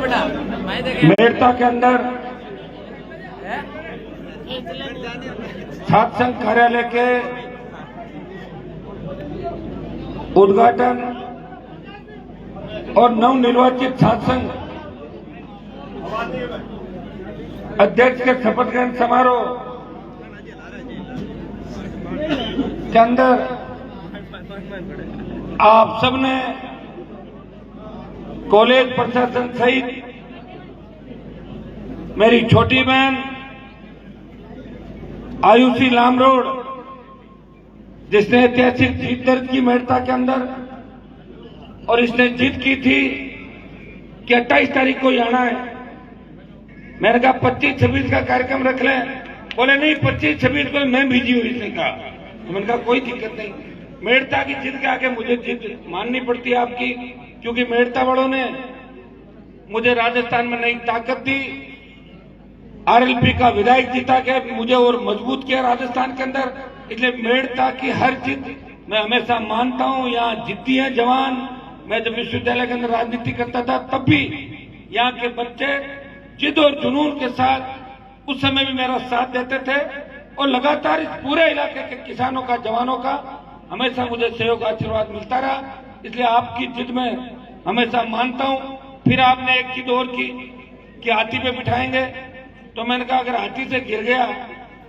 मेड़ता के अंदर छात्र संघ कार्यालय के उद्घाटन और नवनिर्वाचित छात्र संघ अध्यक्ष के शपथ ग्रहण समारोह के अंदर आप सबने कॉलेज प्रशासन सहित मेरी छोटी बहन आयुषी लामरोड, जिसने ऐतिहासिक जीत दर्ज की मेड़ता के अंदर, और इसने जीत की थी कि 28 तारीख को ही आना है। मैंने कहा 25-26 का कार्यक्रम रख लें। बोले नहीं, 25-26 को मैं बिजी हूं, इसने कहा। तो मैंने कहा कोई दिक्कत नहीं। मेड़ता की जिद के आगे मुझे जिद माननी पड़ती है आपकी, क्योंकि मेड़ता वालों ने मुझे राजस्थान में नई ताकत दी, आरएलपी का विधायक जीता के मुझे और मजबूत किया राजस्थान के अंदर। इसलिए मेड़ता की हर जिद मैं हमेशा मानता हूं। यहाँ जिद्दी हैं जवान। मैं जब विश्वविद्यालय के अंदर राजनीति करता था तब भी यहाँ के बच्चे जिद और जुनून के साथ उस समय भी मेरा साथ देते थे, और लगातार इस पूरे इलाके के किसानों का, जवानों का हमेशा मुझे सहयोग आशीर्वाद मिलता रहा। इसलिए आपकी जिद में हमेशा मानता हूं। फिर आपने एक जिद और की कि हाथी पे बिठाएंगे, तो मैंने कहा अगर हाथी से गिर गया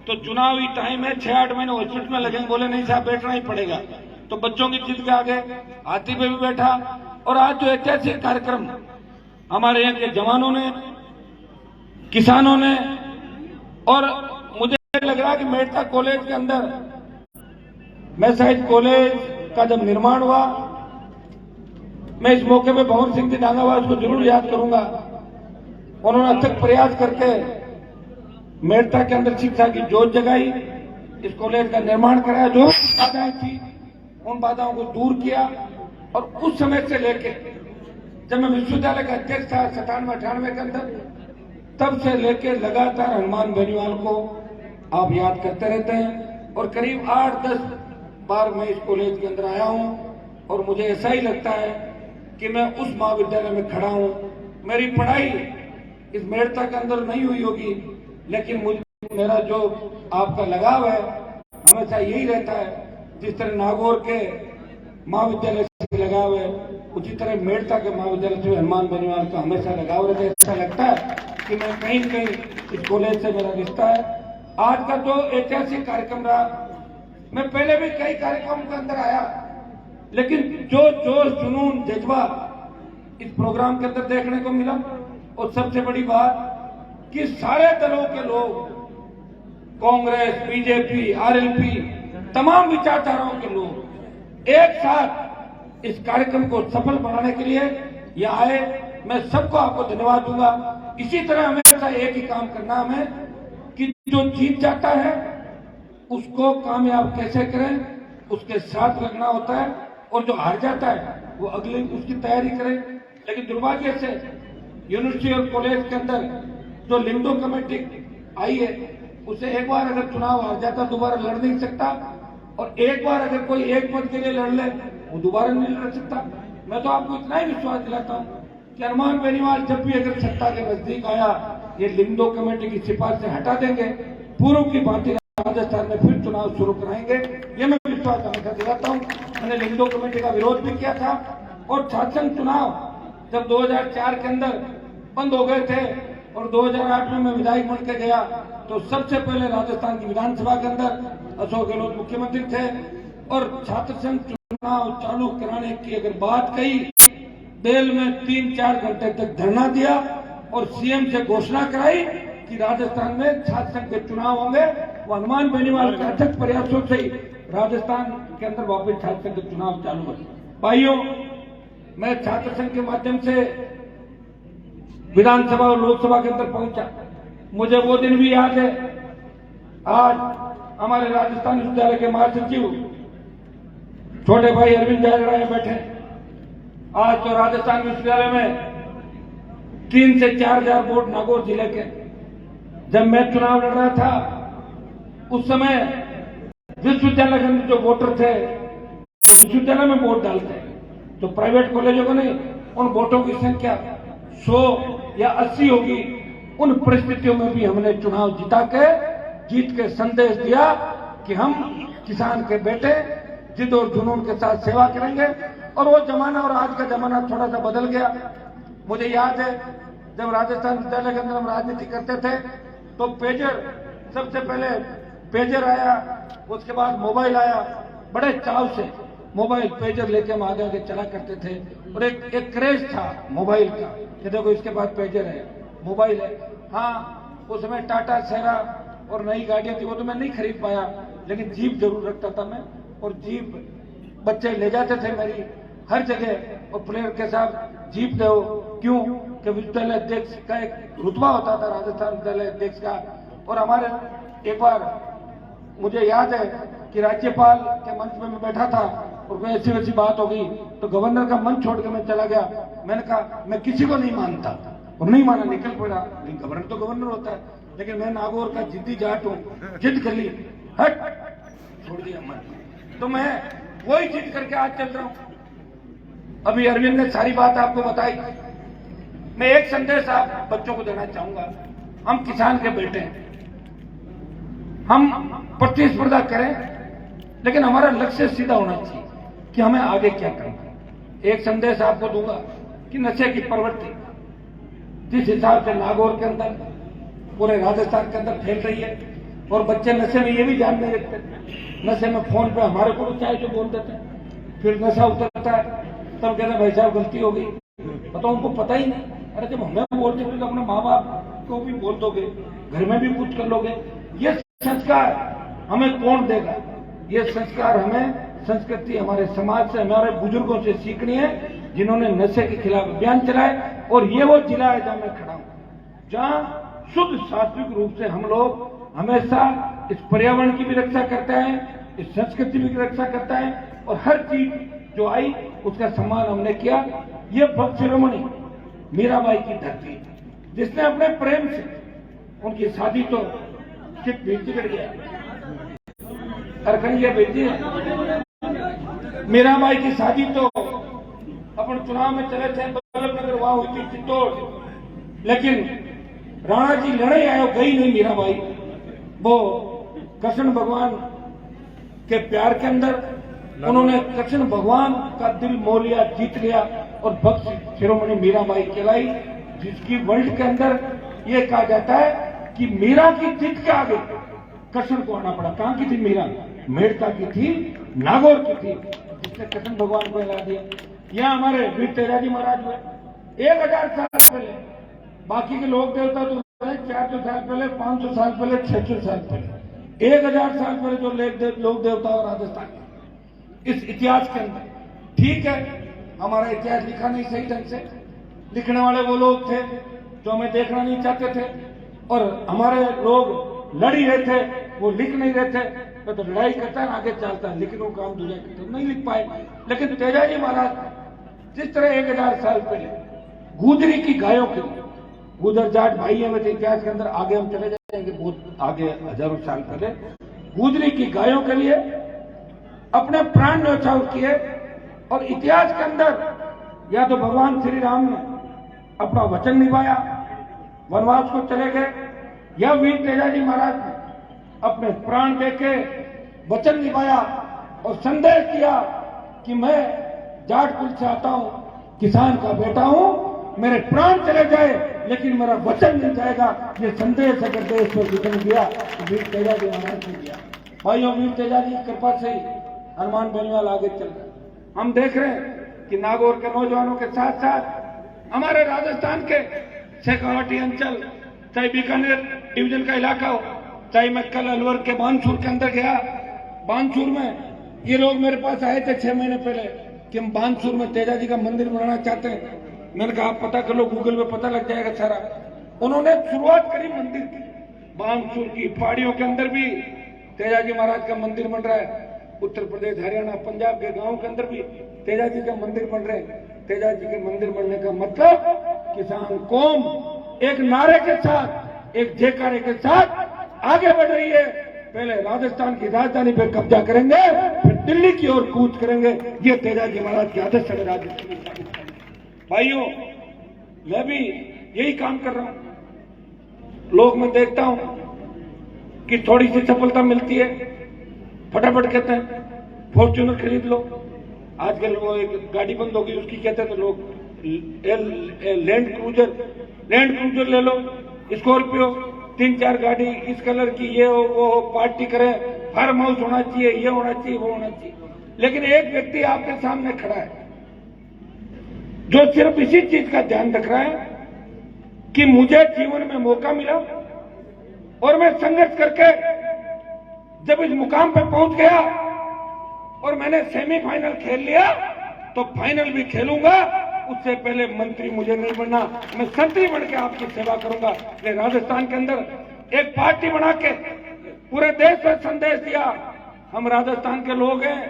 तो चुनावी टाइम है, 6-8 महीने हॉस्पिटल में लगेंगे। बोले नहीं साहब, बैठना ही पड़ेगा। तो बच्चों की जिद के आगे हाथी पे भी बैठा। और आज जो ऐतिहासिक कार्यक्रम हमारे यहाँ के जवानों ने, किसानों ने, और मुझे लग रहा है कि मेड़ता कॉलेज के अंदर, मैं शायद कॉलेज का जब निर्माण हुआ, मैं इस मौके पे भंवर सिंह जी डांगावास को जरूर याद करूंगा। उन्होंने अथक प्रयास करके मेड़ता के अंदर शिक्षा की जोत जगाई, इस कॉलेज का निर्माण कराया। जो बाधाएं थी उन बाधाओं को दूर किया। और उस समय से लेके जब मैं विश्वविद्यालय का अध्यक्ष था 97-98 के अंदर, तब से लेके लगातार हनुमान बेनीवाल को आप याद करते रहते हैं। और करीब 8-10 बार मैं इस कॉलेज के अंदर आया हूं, और मुझे ऐसा ही लगता है कि मैं उस महाविद्यालय में खड़ा हूं। मेरी पढ़ाई इस मेड़ता के अंदर नहीं हुई होगी, लेकिन मेरा जो आपका लगाव है हमेशा यही रहता है। जिस तरह नागौर के महाविद्यालय से लगाव है, उसी तरह मेड़ता के महाविद्यालय से हनुमान बेनीवाल का हमेशा लगाव रहता है। ऐसा लगता है कि मैं कहीं न कहीं इस कॉलेज से मेरा रिश्ता है। आज का जो ऐतिहासिक कार्यक्रम रहा, मैं पहले भी कई कार्यक्रमों के अंदर आया, लेकिन जो जोश, जुनून, जज्बा इस प्रोग्राम के अंदर देखने को मिला। और सबसे बड़ी बात कि सारे दलों के लोग, कांग्रेस, बीजेपी, आरएलपी, तमाम विचारधाराओं के लोग एक साथ इस कार्यक्रम को सफल बनाने के लिए यहाँ आए। मैं सबको आपको धन्यवाद दूंगा। इसी तरह हमेशा एक ही काम करना हमें कि जो जीत जाता है उसको कामयाब कैसे करें, उसके साथ लगना होता है। और जो हार जाता है वो अगले उसकी तैयारी करे। लेकिन दुर्भाग्य से यूनिवर्सिटी और कॉलेज के अंदर जो लिंडो कमेटी आई है, उसे एक बार अगर चुनाव हार जाता दोबारा लड़ नहीं सकता, और एक बार अगर कोई एक पद के लिए लड़ ले वो दोबारा नहीं लड़ सकता। मैं तो आपको इतना ही विश्वास दिलाता हूं कि हनुमान बेनीवाल जब भी अगर सत्ता के नजदीक आया, ये लिंडो कमेटी की सिफारिश से हटा देंगे, पूर्व की भांति राजस्थान में फिर चुनाव शुरू कराएंगे। ये मैं विश्वास हमेशा दिलाता हूं। मैंने लिंडो कमेटी का विरोध भी किया था, और छात्र संघ चुनाव जब 2004 के अंदर बंद हो गए थे और 2008 में मैं विधायक बन के गया, तो सबसे पहले राजस्थान की विधानसभा के अंदर अशोक गहलोत मुख्यमंत्री थे, और छात्र संघ चुनाव चालू कराने की अगर बात कही, बेल में 3-4 घंटे तक धरना दिया और सीएम से घोषणा कराई कि राजस्थान में छात्र संघ के चुनाव होंगे। वो हनुमान बेनीवाल के अथक प्रयासों से ही राजस्थान के अंदर वापस छात्र संघ के चुनाव चालू हुए। भाइयों, मैं छात्र संघ के माध्यम से विधानसभा और लोकसभा के अंदर पहुंचा। मुझे वो दिन भी याद है। आज हमारे राजस्थान विश्वविद्यालय के महासचिव छोटे भाई अरविंद जयराय बैठे। आज तो राजस्थान विश्वविद्यालय में 3 से 4 हजार वोट नागौर जिले के। जब मैं चुनाव लड़ रहा था उस समय विश्वविद्यालय के अंदर जो वोटर थे विश्वविद्यालय में वोट डालते, तो प्राइवेट कॉलेजों को नहीं, उन वोटों की संख्या 100 या 80 होगी, उन परिस्थितियों में भी हमने चुनाव जीता के जीत के संदेश दिया कि हम किसान के बेटे जिद और जुनून के साथ सेवा करेंगे। और वो जमाना और आज का जमाना थोड़ा सा बदल गया। मुझे याद है जब राजस्थान विद्यालय के अंदर हम राजनीति करते थे तो पेजर, सबसे पहले पेजर आया, उसके बाद मोबाइल आया। बड़े चाव से मोबाइल पेजर लेके हम आगे आगे चला करते थे और एक क्रेज था मोबाइल का कि देखो इसके बाद पेजर है, मोबाइल है। हाँ, उसमें टाटा सेरा और नई गाड़ियां थी, वो तो मैं नहीं खरीद पाया, लेकिन जीप जरूर रखता था मैं। और जीप बच्चे ले जाते थे मेरी हर जगह, और प्लेयर के साथ जीप दो। क्यों कि विद्यालय अध्यक्ष का एक रुतबा होता था, राजस्थान विद्यालय अध्यक्ष का। और हमारे एक बार मुझे याद है कि राज्यपाल के मंच में मैं बैठा था और कोई ऐसी वैसी बात हो गई तो गवर्नर का मंच छोड़ के मैं चला गया। मैंने कहा मैं किसी को नहीं मानता, और नहीं माना, निकल पड़ा। लेकिन गवर्नर तो गवर्नर होता है, लेकिन मैं नागौर का जिद्दी जाट हूं, जिद कर ली, हट, छोड़ दिया मंच। तो मैं वही जिद करके आज चल रहा हूं। अभी अरविंद ने सारी बात आपको बताई। मैं एक संदेश आप बच्चों को देना चाहूंगा। हम किसान के बेटे हैं, हम प्रतिस्पर्धा करें, लेकिन हमारा लक्ष्य सीधा होना चाहिए कि हमें आगे क्या करना। एक संदेश आपको दूंगा कि नशे की प्रवृत्ति जिस हिसाब से नागौर के अंदर, पूरे राजस्थान के अंदर फैल रही है, और बच्चे नशे में ये भी ध्यान नहीं रखते, नशे में फोन पे हमारे को चाहे जो बोल देते हैं, फिर नशा उतरता है तब कहते हैं भाई साहब गलती हो गई। बताओ, उनको पता ही नहीं। अरे जब हमें बोलते थे तो अपने माँ बाप को भी बोल दोगे, घर में भी कुछ कर लोगे। ये संस्कार हमें कौन देगा? ये संस्कार हमें, संस्कृति हमारे समाज से, हमारे बुजुर्गों से सीखनी है, जिन्होंने नशे के खिलाफ अभियान चलाए। और ये वो जिला है जहां मैं खड़ा हूं, जहां शुद्ध सात्विक रूप से हम लोग हमेशा इस पर्यावरण की भी रक्षा करते हैं, इस संस्कृति की रक्षा करता है, और हर चीज जो आई उसका सम्मान हमने किया। ये भक्त शिरोमणि मीराबाई की धरती, जिसने अपने प्रेम से, उनकी शादी तो चित बिगड़ गया, अरखंडिया बेटी है। मीराबाई की शादी तो अपन चुनाव में चले थे, बल्लभ नगर वहां हुई थी, चित्तौड़, लेकिन राणा जी लड़े आए, गई नहीं मीराबाई। वो कृष्ण भगवान के प्यार के अंदर उन्होंने कृष्ण भगवान का दिल मोह लिया, जीत लिया, और भक्त शिरोमणि मीराबाई कहलाई, जिसकी वर्ल्ड के अंदर ये कहा जाता है कि मीरा की जीत के आगे कृष्ण को आना पड़ा। कहां की थी मीरा? मेड़ता की थी, नागौर की थी, जिसने कृष्ण भगवान को हिला दिया। यहाँ हमारे वीर तेजाजी महाराज हुए 1000 साल पहले, बाकी के लोग देवता तो 400 साल पहले, 500 साल पहले, 600 साल पहले, 1000 साल पहले जो लोग देवता और राजस्थान इस इतिहास के अंदर। ठीक है, हमारा इतिहास लिखा नहीं सही ढंग से, लिखने वाले वो लोग थे जो हमें देखना नहीं चाहते थे, और हमारे लोग लड़ ही रहे थे, वो लिख नहीं रहे थे। तो लड़ाई करता है, आगे चलता है, लेकिन वो काम दूसरा करता नहीं लिख पाए। लेकिन तेजाजी महाराज जिस तरह 1000 साल पहले गुजरी की गायों के लिए, गुजर जाट भाई है मेरे इतिहास के अंदर, आगे हम चले जाएंगे बहुत आगे, हजारों साल पहले गुजरी की गायों के लिए अपने प्राण न्यौछावर किए। और इतिहास के अंदर या तो भगवान श्री राम ने अपना वचन निभाया, वनवास को चले गए, या वीर तेजाजी महाराज ने अपने प्राण देके वचन निभाया और संदेश दिया कि मैं जाट कुल से आता हूं, किसान का बेटा हूं, मेरे प्राण चले जाए लेकिन मेरा वचन नहीं जाएगा। ये संदेश अगर देश में किसी ने दिया तो वीर तेजाजी महाराज ने दिया। भाइयों, वीर तेजाजी की कृपा से हनुमान बेनीवाल आगे चल रहे। हम देख रहे हैं कि नागौर के नौजवानों के साथ साथ हमारे राजस्थान के शेखावाटी अंचल, चाहे बीकानेर डिवीजन का इलाका हो, चाहे मैं कल अलवर के बानसूर के अंदर गया, बानसूर में ये लोग मेरे पास आए थे 6 महीने पहले कि हम बानसूर में तेजाजी का मंदिर बनाना चाहते हैं। मैंने कहा आप पता कर लो, गूगल पे पता लग जाएगा सारा। उन्होंने शुरुआत करी मंदिर की, बानसूर की पहाड़ियों के अंदर भी तेजाजी महाराज का मंदिर बन रहा है। उत्तर प्रदेश, हरियाणा, पंजाब के गांवों के अंदर भी तेजाजी का मंदिर बन रहे हैं। तेजाजी के मंदिर बनने का मतलब किसान कौम एक नारे के साथ, एक जयकारे के साथ आगे बढ़ रही है। पहले राजस्थान की राजधानी पर कब्जा करेंगे, फिर दिल्ली की ओर कूच करेंगे। ये तेजाजी महाराज के आदर्श है। भाइयों, मैं भी यही काम कर रहा हूं। लोग मैं देखता हूं कि थोड़ी सी सफलता मिलती है, फटाफट कहते हैं फॉर्च्यूनर खरीद लो। आजकल वो एक गाड़ी बंद होगी उसकी कहते हैं तो लोग लैंड क्रूजर ले लो, स्कॉर्पियो, 3-4 गाड़ी इस कलर की, ये हो वो हो, पार्टी करें, फार्म हाउस होना चाहिए, ये होना चाहिए, वो होना चाहिए। लेकिन एक व्यक्ति आपके सामने खड़ा है जो सिर्फ इसी चीज का ध्यान रख रहा है कि मुझे जीवन में मौका मिला और मैं संघर्ष करके जब इस मुकाम पर पहुंच गया और मैंने सेमीफाइनल खेल लिया तो फाइनल भी खेलूंगा। उससे पहले मंत्री मुझे नहीं बनना, मैं संतरी बन के आपकी सेवा करूंगा। ये राजस्थान के अंदर एक पार्टी बना के पूरे देश में संदेश दिया, हम राजस्थान के लोग हैं,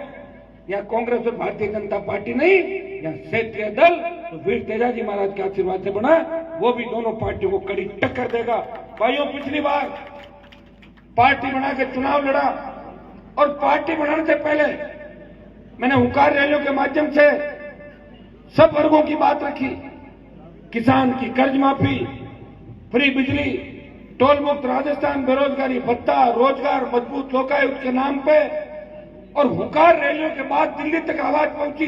यहाँ कांग्रेस और भारतीय जनता पार्टी नहीं, यहाँ क्षेत्रीय दल तो वीर तेजाजी महाराज के आशीर्वाद से बना, वो भी दोनों पार्टियों को कड़ी टक्कर देगा। भाइयों, पिछली बार पार्टी बना के चुनाव लड़ा और पार्टी बनाने से पहले मैंने हुंकार रैलियों के माध्यम से सब वर्गों की बात रखी, किसान की कर्ज माफी, फ्री बिजली, टोल मुक्त राजस्थान, बेरोजगारी भत्ता, रोजगार मजबूत लोकायुक्त के नाम पे। और हुंकार रैलियों के बाद दिल्ली तक आवाज पहुंची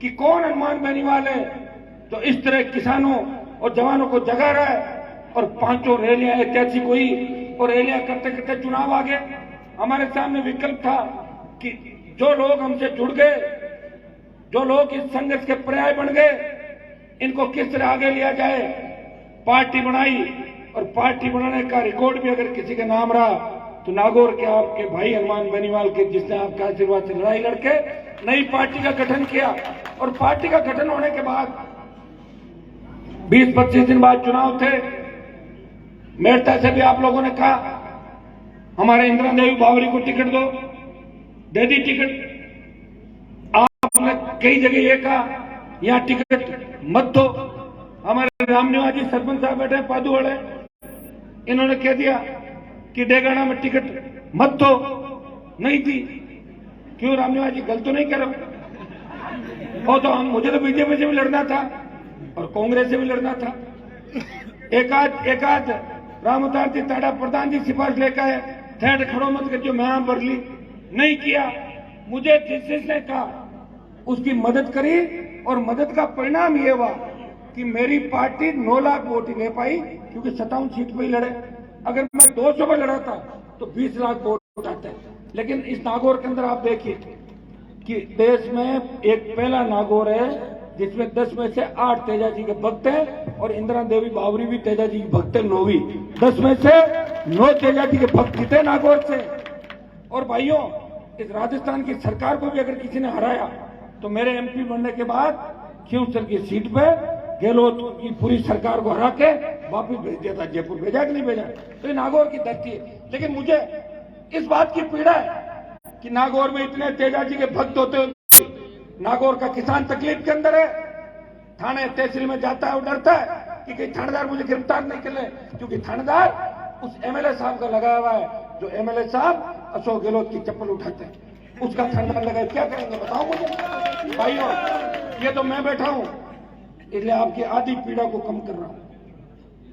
कि कौन हनुमान बेनीवाल है तो इस तरह किसानों और जवानों को जगा रहा है। और 5 रैलियां ऐतिहासिक हुई और रैलियां करते करते चुनाव आ गए। हमारे सामने विकल्प था कि जो लोग हमसे जुड़ गए, जो लोग इस संघर्ष के पर्याय बन गए, इनको किस तरह आगे लिया जाए। पार्टी बनाई और पार्टी बनाने का रिकॉर्ड भी अगर किसी के नाम रहा तो नागौर के आपके भाई हनुमान बेनीवाल के, जिसने आपका आशीर्वाद से लड़ाई लड़के नई पार्टी का गठन किया। और पार्टी का गठन होने के बाद 20-25 दिन बाद चुनाव थे। मेड़ता से भी आप लोगों ने कहा हमारे इंदिरा देवी बावरी को टिकट दो, दे दी टिकट। आपने कई जगह ये कहा यहां टिकट मत दो। हमारे रामनिवास जी सरपंच साहब बैठे पादुवाड़े, इन्होंने कह दिया कि डेगाना में टिकट मत दो, नहीं थी। क्यों रामनिवास जी गलत तो नहीं करो? वो तो मुझे तो बीजेपी से भी लड़ना था और कांग्रेस से भी लड़ना था। एकाध राम अवतार जी ताड़ा प्रधान जी सिफारिश लेकर आए, थर्ड खड़ो मत कर जो मैं भर ली, नहीं किया। मुझे जिसने कहा उसकी मदद करी और मदद का परिणाम ये हुआ कि मेरी पार्टी 9 लाख वोट ही ले पाई, क्योंकि 57 सीट पे ही लड़े। अगर मैं 200 में लड़ा था तो 20 लाख वोट आते। लेकिन इस नागौर के अंदर आप देखिए कि देश में एक पहला नागौर है जिसमें 10 में से 8 तेजाजी के भक्त हैं और इंदिरा देवी बावरी भी तेजाजी की भक्त है, 9वीं। 10 में से 9 तेजाजी के भक्त जीते नागौर से। और भाइयों, इस राजस्थान की सरकार को भी अगर किसी ने हराया तो मेरे एमपी बनने के बाद खींवसर की सीट पे गहलोत की पूरी सरकार को हरा के वापिस भेज दिया था। जयपुर भेजा कि नहीं भेजा? तो ये नागौर की धरती है। लेकिन मुझे इस बात की पीड़ा है कि नागौर में इतने तेजाजी के भक्त होते नागौर का किसान तकलीफ के अंदर है। थाने तहसील में जाता है और डरता है कि कहीं थानेदार मुझे गिरफ्तार नहीं कर ले, क्योंकि थानेदार उस एमएलए साहब का लगाया हुआ है जो एमएलए साहब अशोक गहलोत की चप्पल उठाते हैं, उसका थानेदार लगाए। क्या करेंगे बताओ मुझे भाइयों? ये तो मैं बैठा हूं, इसलिए आपकी आधी पीड़ा को कम कर रहा हूं।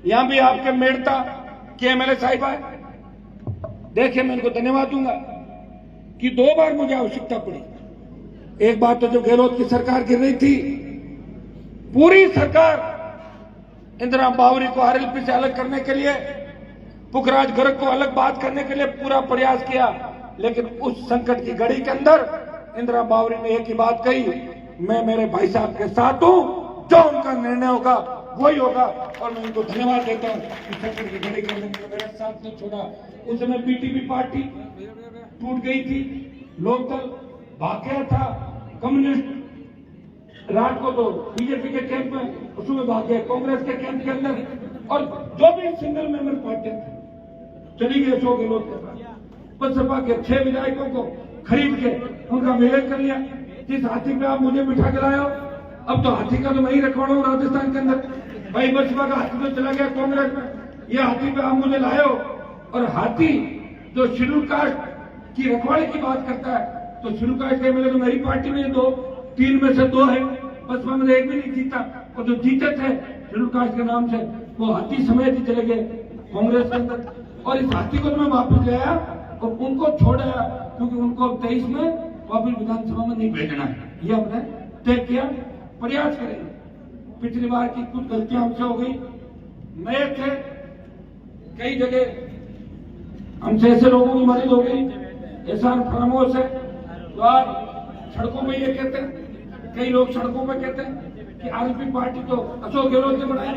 यहां भी आपके मेड़ता के एमएलए साहिब आए, देखिए मैं इनको धन्यवाद दूंगा कि 2 बार मुझे आवश्यकता पड़ी। एक बार तो जब गहलोत की सरकार गिर रही थी, पूरी सरकार इंदिरा बावरी को आरएलपी से अलग करने के लिए, पुखराज गर्ग को अलग बात करने के लिए पूरा प्रयास किया। लेकिन उस संकट की घड़ी के अंदर इंदिरा बावरी ने एक ही बात कही, मैं मेरे भाई साहब के साथ हूं, जो उनका निर्णय होगा वही होगा। और मैं उनको धन्यवाद देता हूं कि संकट की घड़ी के अंदर मेरा साथ नहीं छोड़ा। उस समय बीटीपी पार्टी टूट गई थी, लोकदल भाग गया था, कम्युनिस्ट रात को तो बीजेपी के कैंप में उसमें भाग गए, कांग्रेस के कैंप के अंदर, और जो भी सिंगल मेंबर पार्टी चली गई अशोक गहलोत के पास। बसपा के 6 विधायकों को खरीद के उनका विलय कर लिया। जिस हाथी पे आप मुझे बिठा के लाए हो, अब तो हाथी का तो मैं ही रखवाड़ा हूं राजस्थान के अंदर। भाई बसपा का हाथी तो चला गया कांग्रेस में, ये हाथी पे आप मुझे लाए हो। और हाथी जो शेड्यूल कास्ट की रखवाड़े की बात करता है, तो शेड्यूल कास्ट के एमएलए तो मेरी पार्टी में 3 में से 2 है, बसपा में 1 भी नहीं जीता। और जो जीते थे शेड्यूल कास्ट के नाम से, वो हाथी समेत ही चले गए कांग्रेस के अंदर। और इस हाथी को मैं वापस ले आया और उनको छोड़ा, क्योंकि उनको 23 में वापस विधानसभा में नहीं भेजना है, ये हमने तय किया। प्रयास करेंगे। पिछली बार की कुछ गलतियां हमसे हो गई, नए थे, कई जगह हमसे ऐसे लोगों की मदद हो गई, एहसान फरामोश है। तो आज सड़कों में ये कहते हैं, कई लोग सड़कों में कहते हैं कि आरएलपी पार्टी तो अशोक गहलोत ने बनाई।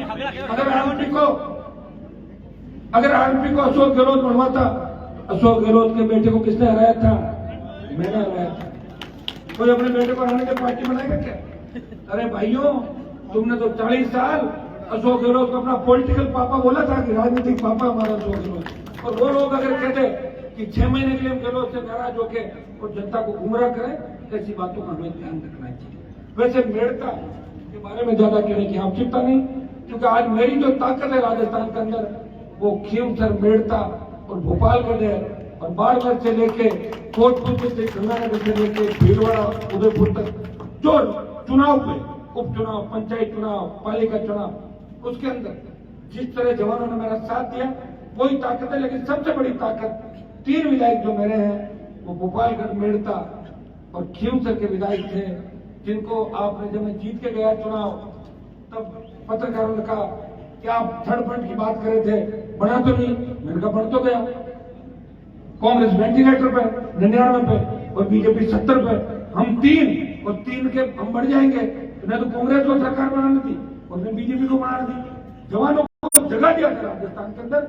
अगर आरएलपी को अशोक गहलोत बनवाता, अशोक गहलोत के बेटे को किसने हराया था? मैंने हराया था। कोई अपने बेटे को हराने की पार्टी बनाएगा क्या? अरे भाइयों, तुमने तो 40 साल अशोक गहलोत को अपना पॉलिटिकल पापा बोला था कि राजनीतिक पापा हमारा अशोक गहलोत। और वो लोग अगर कहते कि 6 महीने के लिए हम गहलोत से नाराज होके और जनता को गुमराह करें, ऐसी बातों का हमें ध्यान रखना चाहिए। वैसे मेड़ता के बारे में ज्यादा कहने की आवश्यकता नहीं, क्योंकि आज मेरी जो ताकत है राजस्थान के अंदर, वो खीवसर, मेड़ता और भोपालगढ़ है। और बाड़मेर से लेके कोटपुर से, गंगानगर से लेके भीलवाड़ा, उदयपुर तक जो चुनाव हुए, उपचुनाव, पंचायत चुनाव, पालिका चुनाव, उसके अंदर जिस तरह जवानों ने मेरा साथ दिया, वही ताकत है। लेकिन सबसे बड़ी ताकत 3 विधायक जो मेरे हैं, वो भोपालगढ़, मेड़ता और खीवसर के विधायक थे, जिनको आपने, जब मैं जीत के गया चुनाव, तब पत्रकारों ने कहा कि आप थर्ड फ्रंट की बात कर रहे थे, बना तो नहीं। मैंने कहा बढ़ तो गया। कांग्रेस वेंटिलेटर पे 99 पे और बीजेपी 70 पे, हम 3 और 3 के हम बढ़ जाएंगे। न तो कांग्रेस को सरकार बनानी थी और न बीजेपी को बनानी थी। जवानों को जगह दिया था राजस्थान के अंदर,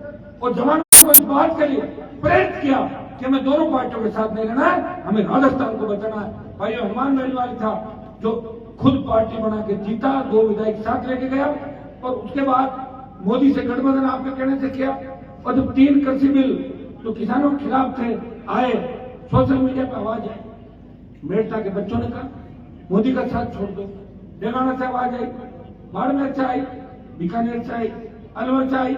और जवानों को इस बात के लिए प्रेरित किया कि हमें दोनों पार्टियों के साथ नहीं रहना है, हमें राजस्थान को बचाना है। भाई हनुमान बेनीवाल था जो खुद पार्टी बना के जीता, 2 विधायक साथ लेके गया, और उसके बाद मोदी से गठबंधन आपके कहने से किया। और जब 3 कृषि बिल जो किसानों के खिलाफ थे आए, सोशल मीडिया पर आवाज आई, मेड़ता के बच्चों ने कहा मोदी का साथ छोड़ दो। देवाना से आवाज आई, बाड़मेर से आई, बीकानेर से आई, अलवर से आई।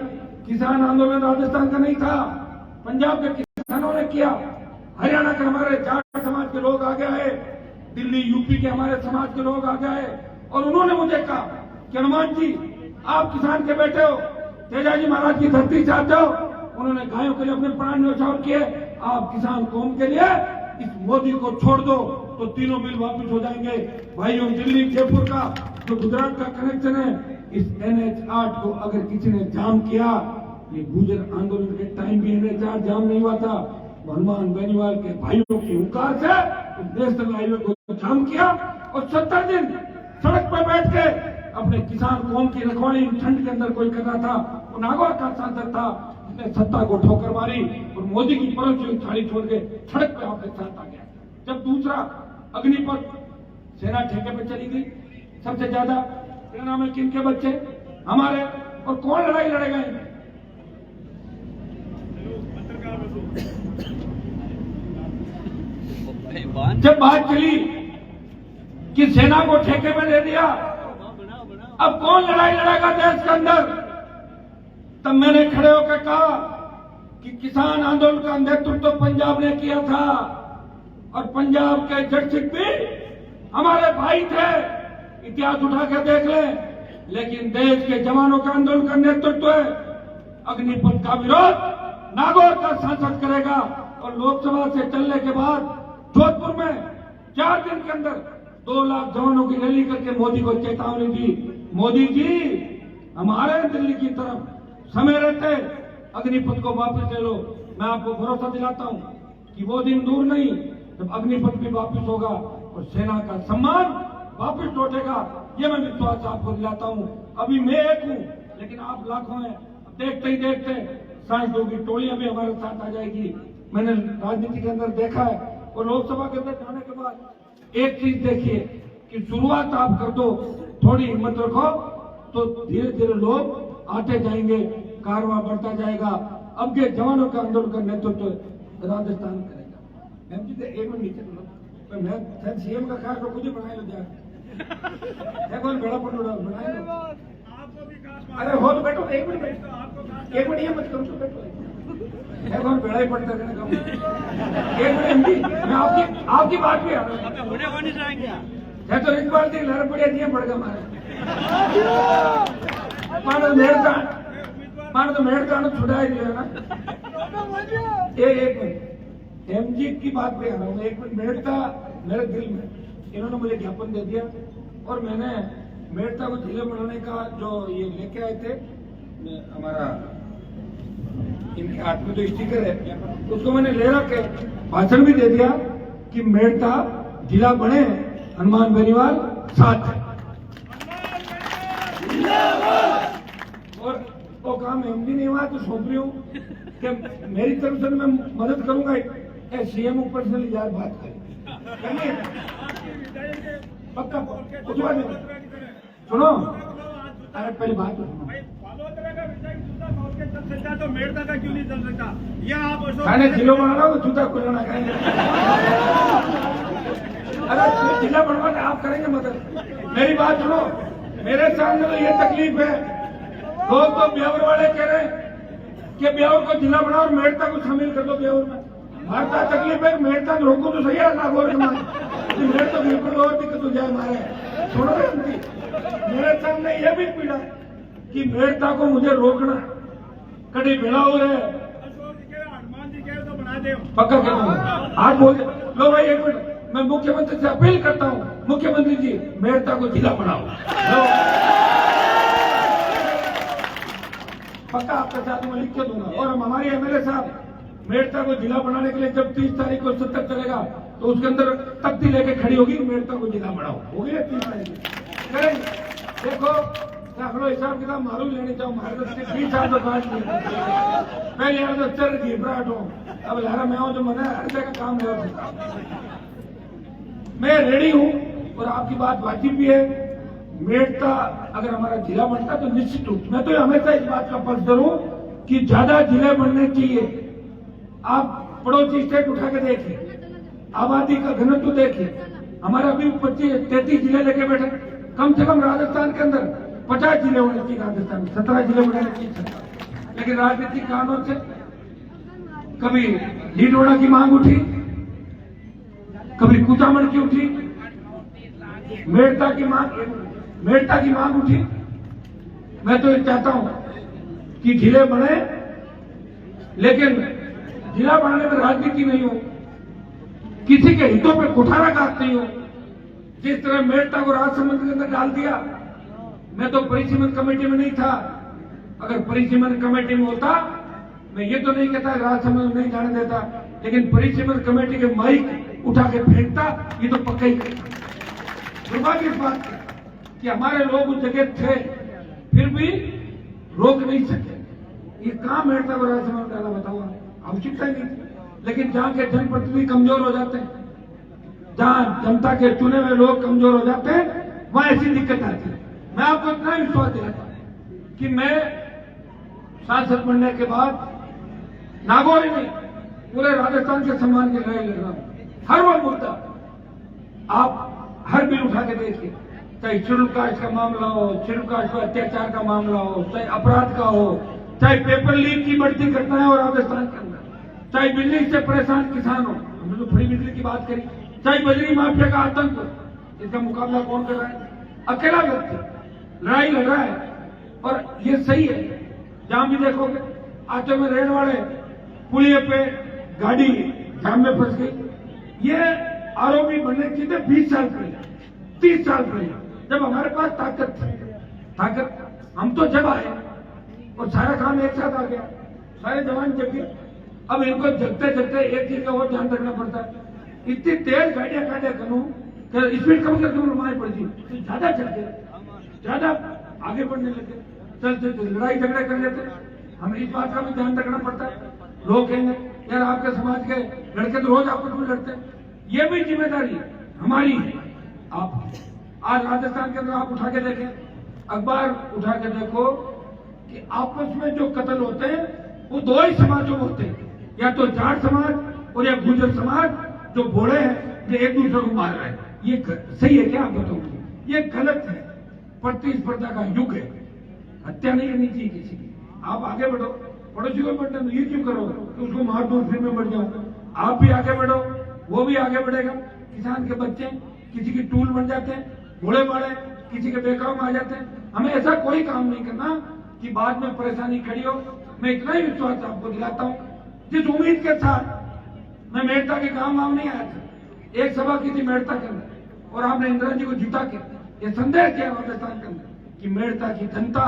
किसान आंदोलन राजस्थान का नहीं था, पंजाब के किसानों ने किया। हरियाणा के हमारे जाट समाज के लोग आगे आए, दिल्ली यूपी के हमारे समाज के लोग आगे आए, और उन्होंने मुझे कहा कि हनुमान जी, आप किसान के बेटे हो, तेजाजी महाराज की धरती से आते हो। उन्होंने गायों के लिए अपने प्राण न्यौछावर किए, आप किसान कौम के लिए इस मोदी को छोड़ दो तो तीनों बिल वापस हो जाएंगे। भाइयों, दिल्ली जयपुर का जो गुजरात का कनेक्शन है, इस NH8 को अगर किसी ने जाम किया, ये गुजर आंदोलन के टाइम भी NH8 जाम नहीं हुआ था, हनुमान बेनीवाल के भाइयों की हुंकार से इस नेशनल हाईवे को जाम किया। और 70 दिन सड़क पर बैठ के अपने किसान कौम की रखवाली ठंड के अंदर कोई कर रहा था, वो नागौर का सांसद था, उसने सत्ता को ठोकर मारी और मोदी की परोसी हुई थाली छोड़ के सड़क पे आपके साथ आ गया। जब दूसरा अग्निपथ सेना ठेके पे चली गई, सबसे ज्यादा सेना में किनके बच्चे? हमारे। और कौन लड़ाई लड़ेगा? जब बात चली कि सेना को ठेके पे दे दिया, अब कौन लड़ाई लड़ेगा देश के अंदर? तब मैंने खड़े होकर कहा कि किसान आंदोलन का नेतृत्व तो पंजाब ने किया था, और पंजाब के जगसिंह भी हमारे भाई थे, इतिहास उठा के देख लें। लेकिन देश के जवानों का आंदोलन का नेतृत्व है, अग्निपथ का विरोध नागौर का सांसद करेगा। और लोकसभा से चलने के बाद जोधपुर में 4 दिन के अंदर 2 लाख जवानों की रैली करके मोदी को चेतावनी दी, मोदी जी हमारे दिल्ली की तरफ समय रहते अग्निपथ को वापस ले लो। मैं आपको भरोसा दिलाता हूं कि वो दिन दूर नहीं जब अग्निपथ भी वापस होगा और सेना का सम्मान वापस लौटेगा। ये मैं विश्वास आपको दिलाता हूं। अभी मैं एक हूं, लेकिन आप लाखों हैं। देखते ही देखते सांसदों की टोलियां भी हमारे साथ आ जाएगी। मैंने राजनीति के अंदर देखा है, और लोकसभा के अंदर जाने के बाद एक चीज देखिए कि शुरुआत आप कर दो, थोड़ी हिम्मत रखो, तो धीरे धीरे लोग आते जाएंगे, कारवां बढ़ता जाएगा। अब के जवानों का आंदोलन का नेतृत्व राजस्थान करेगा। एमजी तो एक मिनट नीचे तो मैं सीएम का कार को खुद ही बनाए लो जाए कौन बेड़ा पड़ बनाए लो। अरे हो तो बैठो, एक मिनट ये मत करो तो बैठो, कौन बेड़ा ही पड़ता है। एक मिनट एमजी, मैं आपकी बात भी आ रहा हूँ। तो इस बार लड़ पड़े दिए पड़ गए हमारे। तो मेड़ता छुड़ा ही दिया ना। एक मिनट एमजी की बात पे आ रहा हूँ। एक मिनट मेड़ता मेरे दिल में, इन्होंने मुझे ज्ञापन दे दिया और मैंने मेड़ता को जिले बनाने का जो ये लेके आए थे हमारा इनके हाथ में जो स्टिकर है उसको मैंने ले रखे, भाषण भी दे दिया कि मेड़ता जिला बने, हनुमान बेनीवाल साथ। और वो काम एमडी नहीं हुआ तो सौंप रही हूँ कि मेरी तरफ से मैं मदद करूंगा। सीएम ऊपर से यार बात करें पक्का सुनो। अरे पहले बात सुनो, तो मेड़ता का क्यों नहीं चल सकता? या आप खाने जिलो बना रहा हूँ जूता खुलाना करेंगे। अरे जिला बनवाने आप करेंगे मदद। मेरी बात सुनो, मेरे सामने तो ये तकलीफ है। लोग तो ब्यावर वाले कह रहे हैं कि ब्यावर को जिला बनाओ और मेड़ता को शामिल कर दो ब्यावर में। भारत तकलीफ है, मेड़ता रोको तो सही है नागौर के मान मेड़ता बिल्कुल और दिक्कत हो जाए हमारे। छोड़ो मेरे सामने ये भी पीड़ा कि मेड़ता को मुझे रोकना कड़ी भेड़ा हो रहे हैं। हनुमान जी कहे तो बना दे पक्का कहता हूँ आज बोल लो भाई। एक मिनट मैं मुख्यमंत्री से अपील करता हूँ, मुख्यमंत्री जी मेड़ता को जिला बनाओ। पक्का आपके साथ मैं लिख के दूंगा। और हमारे एमएलए साहब मेड़ता को जिला बनाने के लिए जब 30 तारीख को सत्तर चलेगा तो उसके अंदर तख्ती लेके खड़ी होगी, मेड़ता को जिला बनाओ। होगी 30 तारीख करेंगे। देखो अपना हिसाब किताब मालूम लेनी चाहूँ। हमारे तो 20 साल तो बात नहीं पहले यहाँ तो चल घबराहट हूँ। अब लहरा मैं हूँ जो मैंने हर जगह काम नहीं हो सकता। मैं रेडी हूँ और आपकी बात वाजिब भी है। मेड़ता अगर हमारा जिला बनता तो निश्चित रूप मैं तो हमेशा इस बात का पक्षधर हूँ कि ज्यादा जिले बनने चाहिए। आप पड़ोसी स्टेट उठा के देखिए, आबादी का घनत्व देखिए। हमारा अभी 25-33 जिले लेके बैठे। कम से कम राजस्थान के अंदर 50 जिले होने चाहिए। राजस्थान में 17 जिले बनाने चाहिए, लेकिन राजनीतिक कारणों से कभी लीडोड़ा की मांग उठी, कभी कुचामन की उठी, मेड़ता की मांग उठी। मैं तो ये चाहता हूं कि जिले बने, लेकिन जिला बनाने में राजनीति नहीं हो, किसी के हितों पर कुठाराघात नहीं हो। जिस तरह मेड़ता को राजसमंद के अंदर डाल दिया, मैं तो परिसीमन कमेटी में नहीं था। अगर परिसीमन कमेटी में होता, मैं ये तो नहीं कहता राजसमंद नहीं जाने देता, लेकिन परिसीमन कमेटी के माइक उठा के फेंकता, ये तो पक्का ही करता। दुर्भाग्य इस बात का कि हमारे लोग उस जगह थे, फिर भी रोक नहीं सके। ये कहां मेड़ता को राजसमंद डाला बताओ? आवश्यकता ही नहीं थी। लेकिन जहां के जनप्रतिनिधि कमजोर हो जाते हैं, जहां जनता के चुने हुए लोग कमजोर हो जाते हैं, वहां ऐसी दिक्कत आती है। मैं आपको इतना विश्वास दिलाता हूं कि मैं सांसद बनने के बाद नागौर नहीं पूरे राजस्थान के सम्मान की लड़ाई लड़ रहा हूं। हर वो मुद्दा आप हर बिल उठा के देखिए, चाहे शेड्यूल कास्ट का मामला हो, शेड्यूल कास्ट पर अत्याचार का मामला हो, चाहे अपराध का हो, चाहे पेपर लीक की बढ़ती घटनाएं हो राजस्थान के अंदर, चाहे बिजली से परेशान किसान हो, हमने तो फ्री बिजली की बात करी, चाहे बजरी माफिया का आतंक हो, इसका मुकाबला कौन कर रहा है? अकेला व्यक्ति लड़ाई लड़ रहा है। और ये सही है, जहां भी देखोगे आटे में रेड वाले पुलिये पे गाड़ी जाम में फंस गई। ये आरोपी बनने की थे 20 साल पहले, 30 साल पहले, जब हमारे पास ताकत थी। हम तो जब आए और सारा काम एक साथ आ गया, सारे जवान जग गए। अब इनको जगते जगते एक चीज का और ध्यान रखना पड़ता है, इतनी तेज गाड़ियां काटे करूं कि स्पीड कम करके मार पड़ गई, तो ज्यादा चल गए, ज्यादा आगे बढ़ने लगे, चलते लड़ाई झगड़े कर लेते। हमें इस बात का भी ध्यान रखना पड़ता है। लोग कहेंगे यार आपके समाज के लड़के तो रोज आपस में लड़ते हैं, ये भी जिम्मेदारी हमारी है। आप आज राजस्थान के अंदर आप उठा के देखें, अखबार उठा के देखो कि आपस में जो कत्ल होते हैं वो दो ही समाजों में होते हैं, या तो जाट समाज और या गुर्जर समाज जो भोड़े हैं, जो एक दूसरे को मार रहे हैं। ये सही है क्या? आप बताओ, ये गलत है। प्रतिस्पर्धा का युग है, हत्या नहीं करनी चाहिए किसी की। आप आगे बढ़ो, पड़ोसी को बढ़ने दो, ये क्यों करो कि उसको मार दो फिर मैं बढ़ जाऊं? आप भी आगे बढ़ो, वो भी आगे बढ़ेगा। किसान के बच्चे किसी की टूल बन जाते हैं, घोड़े वाले किसी के बेकाम आ जाते हैं। हमें ऐसा कोई काम नहीं करना कि बाद में परेशानी खड़ी हो। मैं इतना ही विश्वास आपको दिलाता हूं, जिस उम्मीद के साथ मैं मेड़ता के गांव नहीं आया था, एक सभा की थी मेड़ता के अंदर और आपने इंदिरा जी को जिता के ये संदेश किया राजस्थान के अंदर कि मेड़ता की जनता,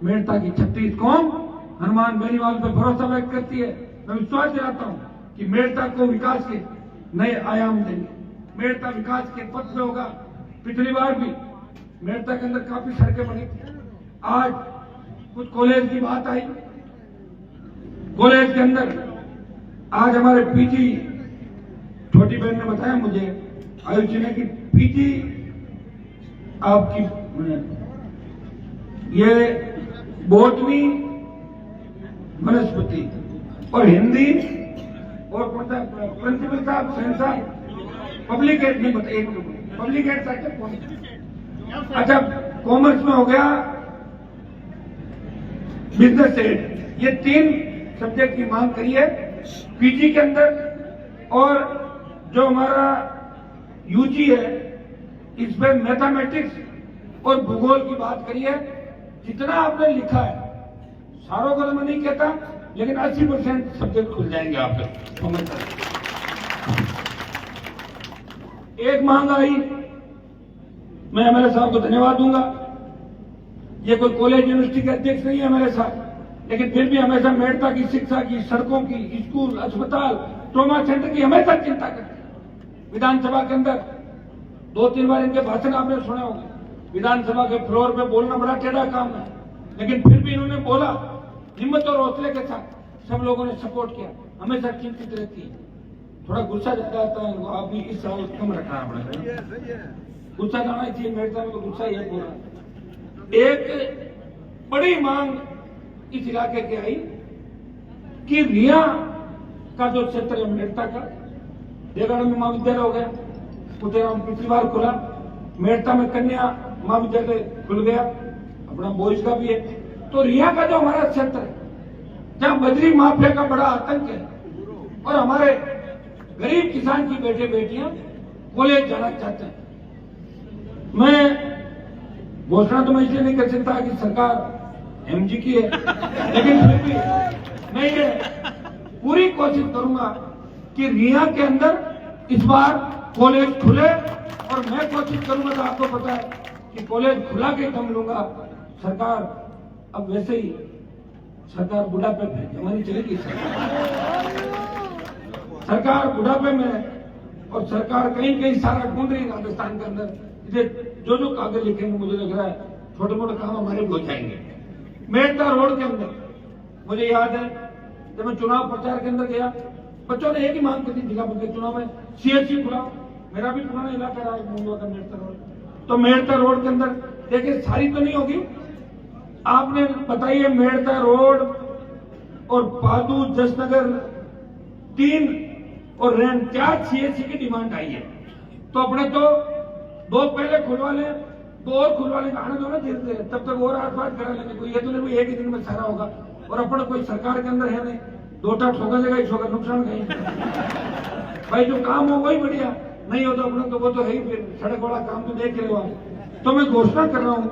मेड़ता की 36 कौम हनुमान बेनीवाल पर भरोसा व्यक्त करती है। मैं विश्वास दिलाता हूं कि मेड़ता को विकास के नए आयाम देंगे, मेड़ता विकास के पथ पे होगा। पिछली बार भी मेड़ता के अंदर काफी सड़कें बनी, आज कुछ कॉलेज की बात आई, कॉलेज के अंदर आज हमारे पीजी, छोटी बहन ने बताया मुझे आयुषी ने कि पीजी आपकी ये बोटनी, वनस्पति और हिंदी और प्रिंसिपल साहब सेंसर पब्लिक एड नहीं बताइए, पब्लिक एड सेक्टर कौन, अच्छा कॉमर्स में हो गया बिजनेस एड, ये 3 सब्जेक्ट की मांग करी है पीजी के अंदर। और जो हमारा यूजी है इसमें मैथमेटिक्स और भूगोल की बात करी है। जितना आपने लिखा है सारों को तो मैं नहीं कहता, लेकिन 80% सब्जेक्ट खुल जाएंगे आपके। एक मांग आई, मैं एमएलए साहब को धन्यवाद दूंगा, ये कोई कॉलेज यूनिवर्सिटी के अध्यक्ष नहीं है एमएलए साहब, लेकिन फिर भी हमेशा मेड़ता की शिक्षा की, सड़कों की, स्कूल, अस्पताल, ट्रॉमा सेंटर की हमेशा चिंता करते हैं। विधानसभा के अंदर 2-3 बार इनके भाषण आपने सुने होंगे, विधानसभा के फ्लोर पे बोलना बड़ा टेढ़ा काम है, लेकिन फिर भी इन्होंने बोला हिम्मत और हौसले के साथ, सब लोगों ने सपोर्ट किया, हमेशा चिंतित रहती है। थोड़ा गुस्सा ज्यादा आता है इनको, आप भी इस साल कम रखना पड़ेगा, गुस्सा करना चाहिए, मेड़ता में तो गुस्सा ही बोल रहा। एक बड़ी मांग इस इलाके की आई कि रिया का जो क्षेत्र है मेड़ता का, देवगढ़ में महाविद्यालय हो गया, कुटेराम पिछली बार खुला, मेड़ता में कन्या महाविद्यालय खुल गया, अपना बोइस का भी है, तो रिया का जो हमारा क्षेत्र है जहां बजरी माफिया का बड़ा आतंक है और हमारे गरीब किसान की बेटे बेटियां कॉलेज जाना चाहते हैं। मैं घोषणा तो मैं इसलिए नहीं कर सकता कि सरकार एमजी की है, लेकिन फिर भी मैं ये पूरी कोशिश करूंगा कि रिया के अंदर इस बार कॉलेज खुले, और मैं कोशिश करूंगा, तो आपको पता है कि कॉलेज खुला के दम लूंगा। सरकार अब वैसे ही सरकार बुढ़ापे में जमानी चलेगी, सरकार बुढ़ापे में, और सरकार कहीं कहीं सारा ढूंढ रही राजस्थान के अंदर, जो जो कागज लिखेंगे मुझे लग रहा है छोटे मोटे काम हमारे हो जाएंगे। मेड़ता रोड के अंदर मुझे याद है जब मैं चुनाव प्रचार के अंदर गया, बच्चों ने एक ही मांग की थी, जिला पंचायत चुनाव में सीएचसी खुला, मेरा भी पुराना इलाका रहा है मुंडवा का मेड़ता रोड, तो मेड़ता रोड के अंदर देखिए सारी तो नहीं होगी, आपने बताइए मेड़ता रोड और पादू, जसनगर 3 और रैन 4 सीएचसी की डिमांड आई है। तो अपने तो 2 पहले खुलवा लें, 2 और खुलवा लेंगे, आने दो ना धीरे धीरे, तब तक और आसपास करा लेंगे, कोई ये तो नहीं एक ही दिन में सारा होगा। और अपने कोई सरकार के अंदर है नहीं, 2टा ठोका देगा, 100 का नुकसान कहीं भाई, जो काम हो वही बढ़िया, नहीं हो तो अपने तो वो तो है ही, फिर सड़क वाला काम तो देख रहे हो आप। तो मैं घोषणा कर रहा हूं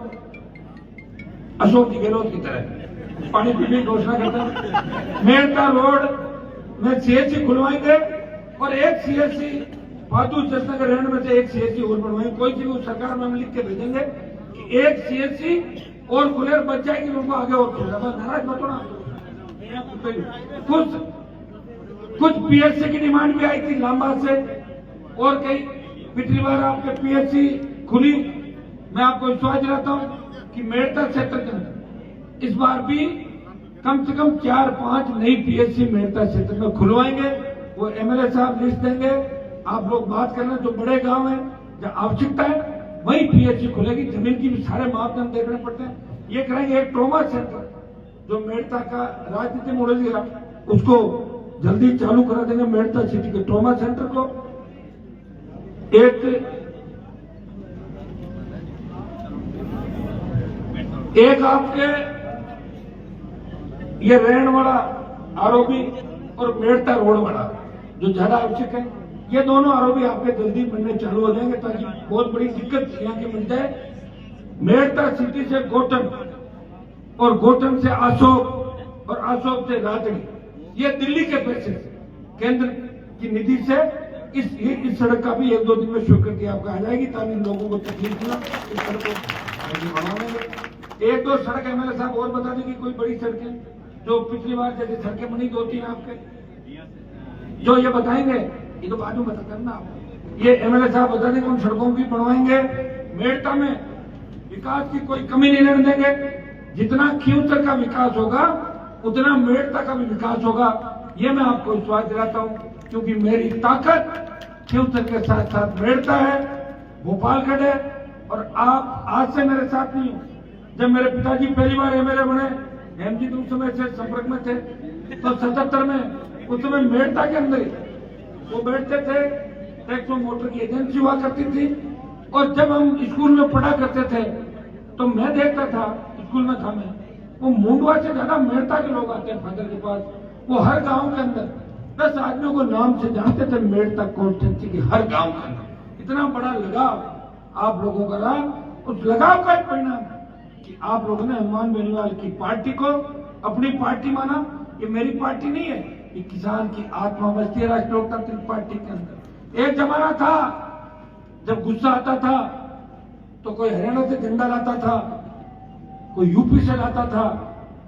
अशोक जी गहलोत की तरह, पानी पीने की घोषणा करता हूं, मेड़ता रोड में सीएचसी खुलवाएंगे और एक सीएचसी पादू जसनगर रैन में से एक सीएचसी और बनवाएंगे। कोई सी भी सरकार में हम लिख के भेजेंगे कि एक सीएचसी और खुले, बच जाएगी उनको आगे और खुलेगा, बस नाराज मत होना। कुछ पीएचसी की डिमांड भी आई थी लांबा से, और कई पिछली बार आपके पीएचसी खुली। मैं आपको विश्वास दिलाता हूं कि मेड़ता क्षेत्र के अंदर इस बार भी कम से कम 4-5 नई पीएचसी मेड़ता क्षेत्र में खुलवाएंगे। वो एमएलए साहब लिस्ट देंगे, आप लोग बात करना, जो बड़े गांव है जहां आवश्यकता है वही पीएचसी खुलेगी। जमीन की भी सारे मापदंड देखने पड़ते हैं। ये करेंगे एक ट्रॉमा सेंटर जो मेड़ता का राजनीति में उलझ गया, उसको जल्दी चालू करा देंगे। मेड़ता सिटी के ट्रॉमा सेंटर को एक आपके ये रैन वाला आरओबी और मेड़ता रोड वाला जो ज्यादा आवश्यक है, ये दोनों आरओबी आपके जल्दी बनने चालू हो जाएंगे, ताकि बहुत बड़ी दिक्कत यहाँ की मिल जाए। मेड़ता सिटी से गोटन और गोटन से अशोक और अशोक से राजनी, ये दिल्ली के पैसे से, केंद्र की निधि से इस सड़क का भी 1-2 दिन में स्वीकृति आपको आ जाएगी, ताकि लोगों को तकलीफ ना, इस सड़क को बनाने। 1-2 सड़क एमएलए साहब और बता दें कि कोई बड़ी सड़कें जो पिछली बार जैसे सड़कें बनी 2-3 आपके जो ये बताएंगे, ये तो बाद में बता करना आप, ये एमएलए साहब बता देंगे, उन सड़कों की बनवाएंगे। मेड़ता में विकास की कोई कमी नहीं रहने देंगे, जितना खींवसर का विकास होगा उतना मेड़ता का भी विकास होगा, ये मैं आपको विश्वास दिलाता हूं, क्योंकि मेरी ताकत खींवसर के साथ साथ मेड़ता है, भोपालगढ़ है। और आप आज से मेरे साथ नहीं हो, जब मेरे पिताजी पहली बार एमएलए बने, हेमजी उस समय से संपर्क में थे, तो 77 में उस समय मेड़ता के अंदर वो बैठते थे, टैक्स और मोटर की एजेंसी हुआ करती थी। और जब हम स्कूल में पढ़ा करते थे तो मैं देखता था, स्कूल में था मैं, वो मुंडवा से ज्यादा मेड़ता के लोग आते हैं फादर के पास। वो हर गांव के अंदर 10 आदमियों को नाम से जानते थे, मेड़ता कॉन्स्टिट्यूंसी की हर गांव के अंदर इतना बड़ा लगाव आप लोगों का रहा। उस लगाव का एक परिणाम है कि आप लोगों ने हनुमान बेनीवाल की पार्टी को अपनी पार्टी माना। ये मेरी पार्टी नहीं है, ये किसान की आत्मा बसती है राष्ट्रीय लोकतांत्रिक पार्टी के अंदर। एक जमाना था जब गुस्सा आता था तो कोई हरियाणा से झंडा लाता था, कोई यूपी से लाता था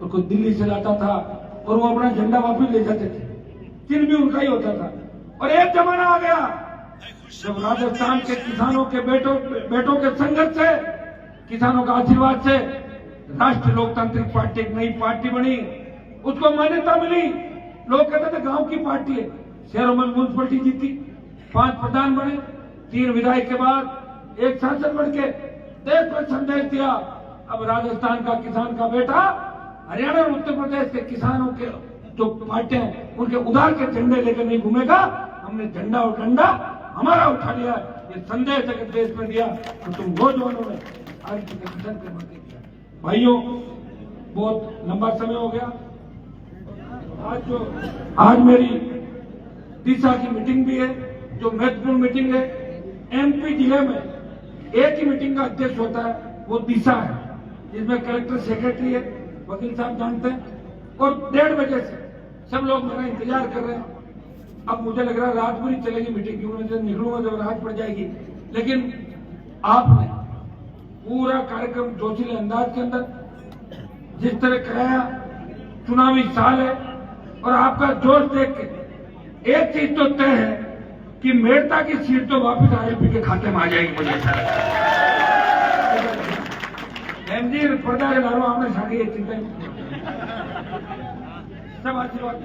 और कोई दिल्ली से लाता था, और वो अपना झंडा वापस ले जाते थे, चिन्ह भी उनका ही होता था। और एक जमाना आ गया जब राजस्थान के किसानों के बेटों के संघर्ष से, किसानों का आशीर्वाद से राष्ट्रीय लोकतांत्रिक पार्टी एक नई पार्टी बनी, उसको मान्यता मिली। लोग कहते थे गांव की पार्टी है। शहरों में म्यूनिसिपलिटी जीती, 5 प्रधान बने, 3 विधायक के बाद 1 सांसद बन के देश में संदेश दिया। अब राजस्थान का किसान का बेटा हरियाणा और उत्तर प्रदेश के किसानों के जो पार्टियां हैं उनके उधार के झंडे लेकर नहीं घूमेगा। हमने झंडा और डंडा हमारा उठा लिया, ये संदेश अगर देश में दिया तो तुम नौजवानों ने आज किया। भाइयों, बहुत लंबा समय हो गया। आज मेरी दिशा की मीटिंग भी है, जो महत्वपूर्ण मीटिंग है। एमपी जिले में एक ही मीटिंग का अध्यक्ष होता है, वो दिशा है, जिसमें कलेक्टर सेक्रेटरी है, वकील साहब जानते हैं। और 1:30 बजे से सब लोग मेरा इंतजार कर रहे हैं। अब मुझे लग रहा है रात पूरी चलेगी मीटिंग, क्योंकि मैं निकलूंगा जब रात पड़ जाएगी। लेकिन आपने पूरा कार्यक्रम जोशीले अंदाज के अंदर जिस तरह कराया, चुनावी साल है, और आपका जोश देख के एक चीज तो तय है कि मेड़ता की सीट तो वापिस आरएलपी के खाते में आ जाएगी, मुझे ऐसा लगता है। एमजी पर्दा के लारो आपने साड़ी चिंता सब आशीर्वाद